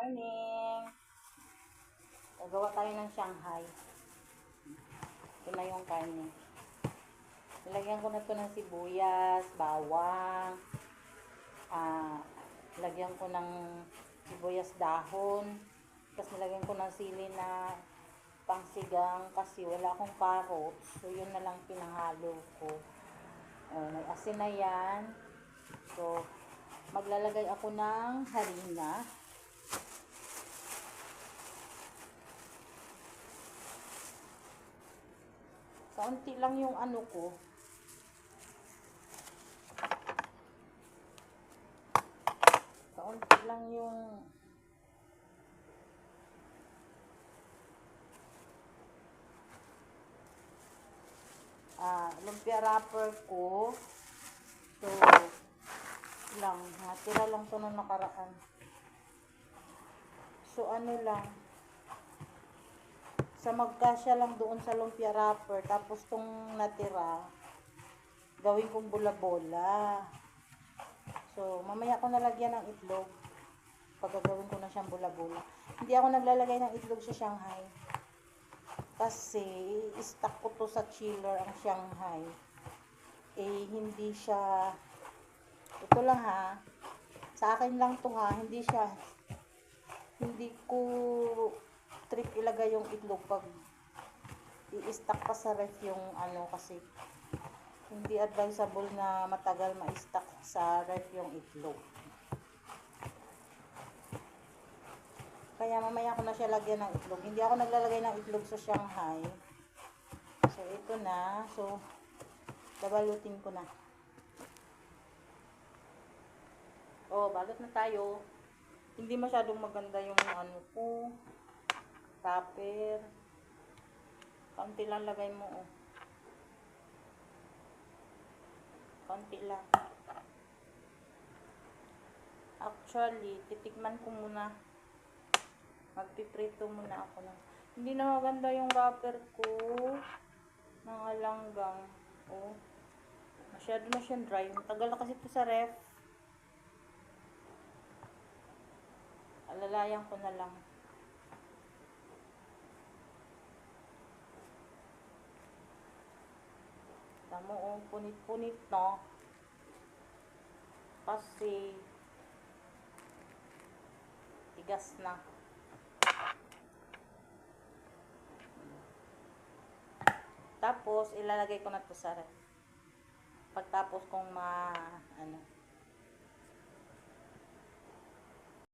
Morning! Gagawa tayo ng Shanghai. Ito na yung karne. Nilagyan ko na ito ng sibuyas, bawang, lagyan ko ng sibuyas dahon, tapos nilagyan ko ng sili na pangsigang kasi wala akong carrots. So, yun na lang pinanghalo ko. May asin na yan. So, maglalagay ako ng harina. Kaunti lang yung ano ko. Kaunti lang yung lumpia wrapper ko. So, natira lang ito nung nakaraan. So, ano lang, sa magkasya lang doon sa lumpia wrapper, tapos tong natira, gawin kong bola-bola. So, mamaya ko nalagyan ng itlog. Pagagawin ko na siyang bola-bola. Hindi ako naglalagay ng itlog sa Shanghai. Kasi, stock ko to sa chiller ang Shanghai. Hindi siya, ito lang ha, sa akin lang to ha, hindi ko trip ilagay yung itlog pag i-stock pa sa ref yung ano, kasi hindi advisable na matagal ma-stock sa ref yung itlog. Kaya mamaya ko na siya lagyan ng itlog. Hindi ako naglalagay ng itlog sa Shanghai. So, ito na. So, babalutin ko na. Balot na tayo. Hindi masyadong maganda yung ano ko. Tupper. Kaunti lang lagay mo, Kaunti lang. Actually, titikman ko muna. Magpiprito muna ako na. Hindi na maganda yung wrapper ko. Nangalanggang. Masyado na siyang dry. Matagal na kasi ito sa ref. Alalayan ko na lang. Tamo, punit-punit, no? Kasi tigas na. Tapos, ilalagay ko na to sa ref. Pagtapos kong